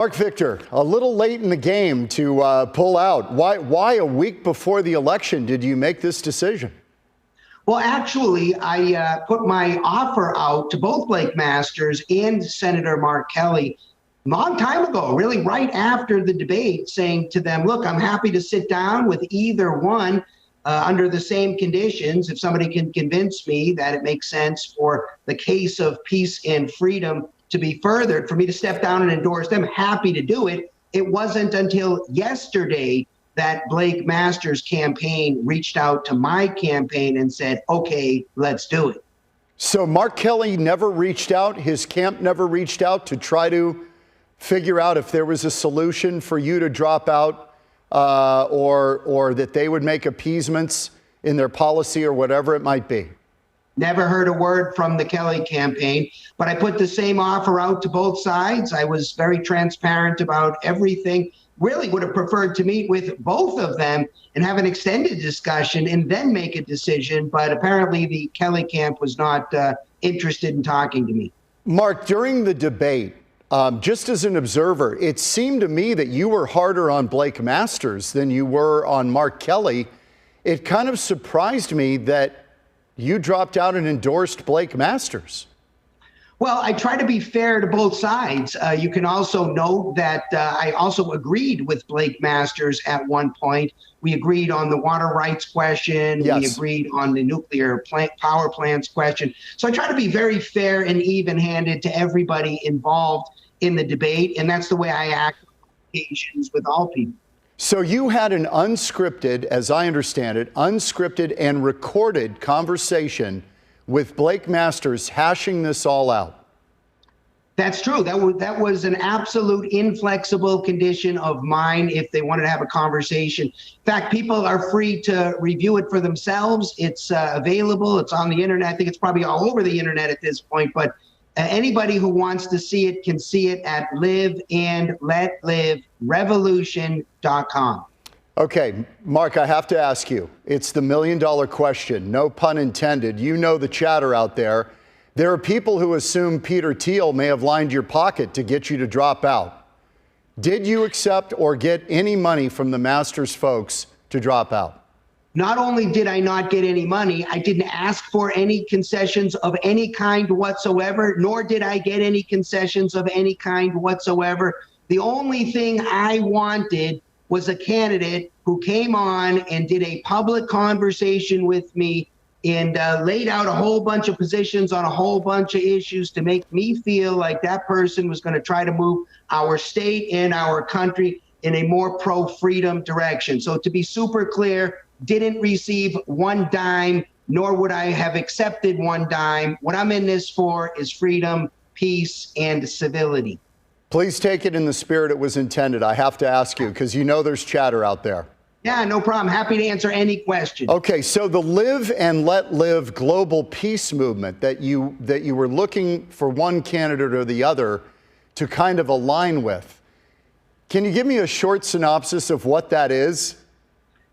Marc Victor, a little late in the game to pull out. Why a week before the election did you make this decision? Well, actually, I put my offer out to both Blake Masters and Senator Mark Kelly a long time ago, really right after the debate, saying to them, look, I'm happy to sit down with either one under the same conditions. If somebody can convince me that it makes sense for the case of peace and freedom to be furthered, for me to step down and endorse them, happy to do it. It wasn't until yesterday that Blake Masters' campaign reached out to my campaign and said, okay, let's do it. So Mark Kelly never reached out, his camp never reached out to try to figure out if there was a solution for you to drop out or that they would make appeasements in their policy or whatever it might be? Never heard a word from the Kelly campaign, but I put the same offer out to both sides. I was very transparent about everything. Really would have preferred to meet with both of them and have an extended discussion and then make a decision. But apparently the Kelly camp was not interested in talking to me. Mark, during the debate, just as an observer, it seemed to me that you were harder on Blake Masters than you were on Mark Kelly. It kind of surprised me that you dropped out and endorsed Blake Masters. Well, I try to be fair to both sides. You can also note that I also agreed with Blake Masters at one point. We agreed on the water rights question. Yes. We agreed on the nuclear power plants question. So I try to be very fair and even-handed to everybody involved in the debate, and that's the way I act on occasions with all people. So you had an unscripted, as I understand it, unscripted and recorded conversation with Blake Masters hashing this all out. That's true. That was an absolute inflexible condition of mine if they wanted to have a conversation. In fact, people are free to review it for themselves. It's available. It's on the internet. I think it's probably all over the internet at this point, but anybody who wants to see it can see it at liveandletliverevolution.com. Okay, Mark, I have to ask you, it's the million-dollar question, no pun intended. You know the chatter out there. There are people who assume Peter Thiel may have lined your pocket to get you to drop out. Did you accept or get any money from the Masters folks to drop out? Not only did I not get any money, I didn't ask for any concessions of any kind whatsoever, nor did I get any concessions of any kind whatsoever. The only thing I wanted was a candidate who came on and did a public conversation with me and laid out a whole bunch of positions on a whole bunch of issues to make me feel like that person was going to try to move our state and our country in a more pro-freedom direction. So to be super clear, didn't receive one dime, nor would I have accepted one dime. What I'm in this for is freedom, peace, and civility. Please take it in the spirit it was intended. I have to ask you, because you know there's chatter out there. Yeah, no problem. Happy to answer any question. Okay, so the Live and Let Live global peace movement that you were looking for one candidate or the other to kind of align with. Can you give me a short synopsis of what that is?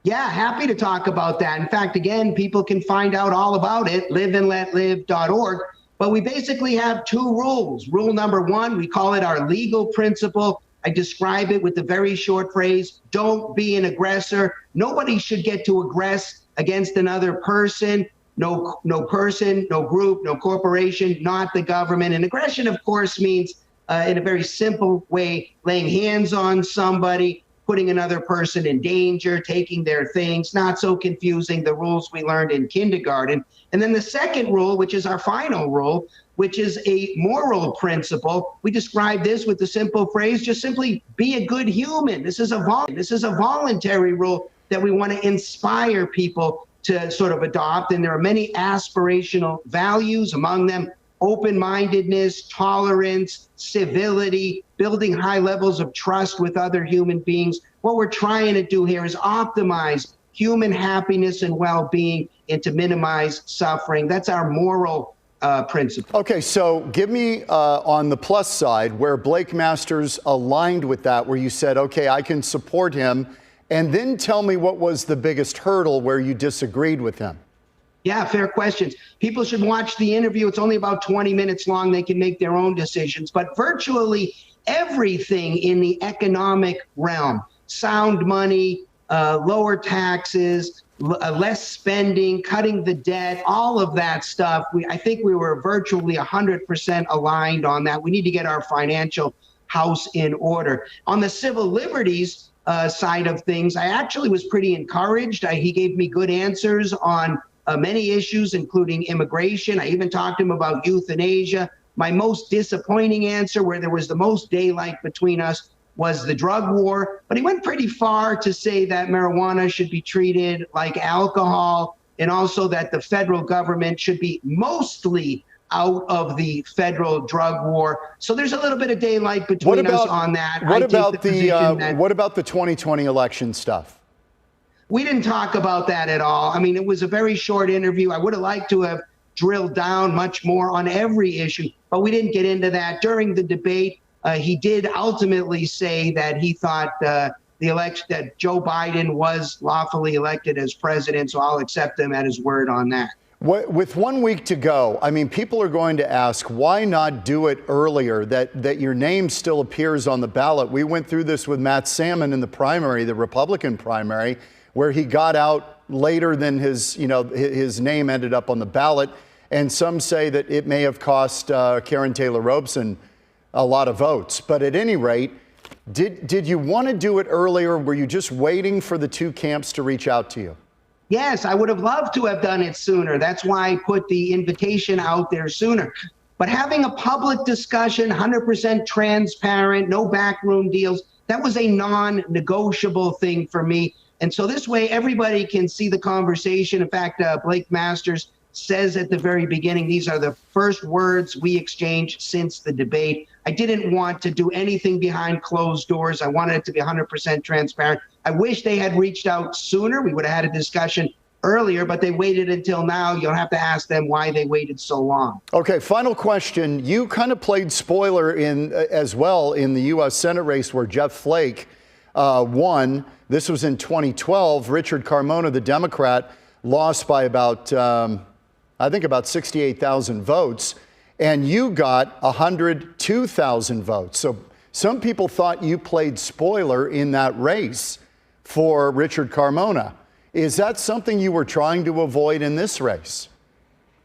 Yeah, happy to talk about that. In fact, again, people can find out all about it, liveandletlive.org. But we basically have two rules. Rule number one, we call it our legal principle. I describe it with the very short phrase, don't be an aggressor. Nobody should get to aggress against another person. No person, no group, no corporation, not the government. And aggression, of course, means in a very simple way, laying hands on somebody, putting another person in danger, taking their things, not so confusing, the rules we learned in kindergarten. And then the second rule, which is our final rule, which is a moral principle. We describe this with the simple phrase, just simply be a good human. This is a voluntary rule that we want to inspire people to sort of adopt. And there are many aspirational values, among them open-mindedness, tolerance, civility, building high levels of trust with other human beings. What we're trying to do here is optimize human happiness and well-being and to minimize suffering. That's our moral principle. Okay, so give me on the plus side where Blake Masters aligned with that, where you said, okay, I can support him, and then tell me what was the biggest hurdle where you disagreed with him. Yeah, fair questions. People should watch the interview. It's only about 20 minutes long. They can make their own decisions. But virtually everything in the economic realm, sound money, lower taxes, less spending, cutting the debt, all of that stuff. I think we were virtually 100% aligned on that. We need to get our financial house in order. On the civil liberties side of things, I actually was pretty encouraged. He gave me good answers on many issues, including immigration. I even talked to him about euthanasia. My most disappointing answer, where there was the most daylight between us, was the drug war. But he went pretty far to say that marijuana should be treated like alcohol, and also that the federal government should be mostly out of the federal drug war. So there's a little bit of daylight between us on that. What about the 2020 election stuff? We didn't talk about that at all. I mean, it was a very short interview. I would have liked to have drilled down much more on every issue, but we didn't get into that. During the debate, he did ultimately say that he thought the election, that Joe Biden was lawfully elected as president, so I'll accept him at his word on that. With 1 week to go, I mean, people are going to ask, why not do it earlier, that your name still appears on the ballot? We went through this with Matt Salmon in the primary, the Republican primary, where he got out later than his name ended up on the ballot. And some say that it may have cost Karen Taylor Robeson a lot of votes. But at any rate, did you want to do it earlier? Were you just waiting for the two camps to reach out to you? Yes, I would have loved to have done it sooner. That's why I put the invitation out there sooner. But having a public discussion, 100% transparent, no backroom deals, that was a non-negotiable thing for me. And so this way, everybody can see the conversation. In fact, Blake Masters says at the very beginning, these are the first words we exchanged since the debate. I didn't want to do anything behind closed doors. I wanted it to be 100% transparent. I wish they had reached out sooner. We would have had a discussion earlier, but they waited until now. You'll have to ask them why they waited so long. Okay, final question. You kind of played spoiler as well in the U.S. Senate race where Jeff Flake won. This was in 2012. Richard Carmona, the Democrat, lost by about, I think about 68,000 votes. And you got 102,000 votes. So some people thought you played spoiler in that race for Richard Carmona. Is that something you were trying to avoid in this race?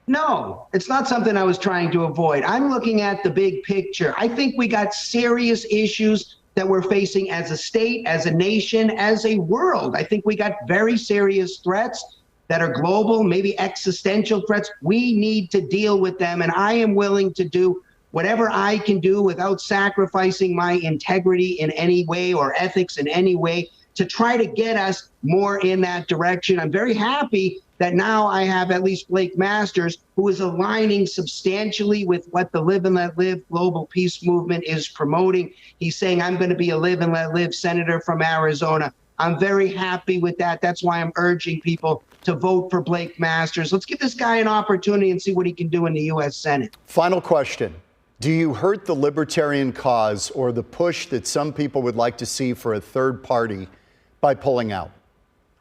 No, it's not something I was trying to avoid. I'm looking at the big picture. I think we got serious issues that we're facing as a state, as a nation, as a world. I think we got very serious threats that are global, maybe existential threats. We need to deal with them, and I am willing to do whatever I can do without sacrificing my integrity in any way or ethics in any way to try to get us more in that direction. I'm very happy that now I have at least Blake Masters, who is aligning substantially with what the Live and Let Live global peace movement is promoting. He's saying, I'm going to be a Live and Let Live senator from Arizona. I'm very happy with that. That's why I'm urging people to vote for Blake Masters. Let's give this guy an opportunity and see what he can do in the U.S. Senate. Final question. Do you hurt the libertarian cause or the push that some people would like to see for a third party by pulling out?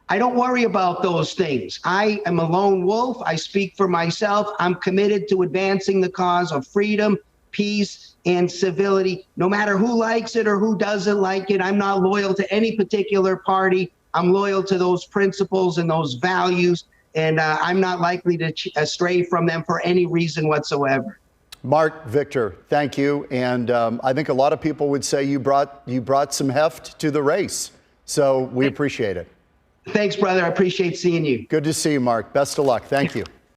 I don't worry about those things. I am a lone wolf. I speak for myself. I'm committed to advancing the cause of freedom, peace, and civility. No matter who likes it or who doesn't like it, I'm not loyal to any particular party. I'm loyal to those principles and those values, and I'm not likely to stray from them for any reason whatsoever. Marc Victor, thank you. And I think a lot of people would say you brought some heft to the race. So we appreciate it. Thanks, brother. I appreciate seeing you. Good to see you, Marc. Best of luck. Thank you.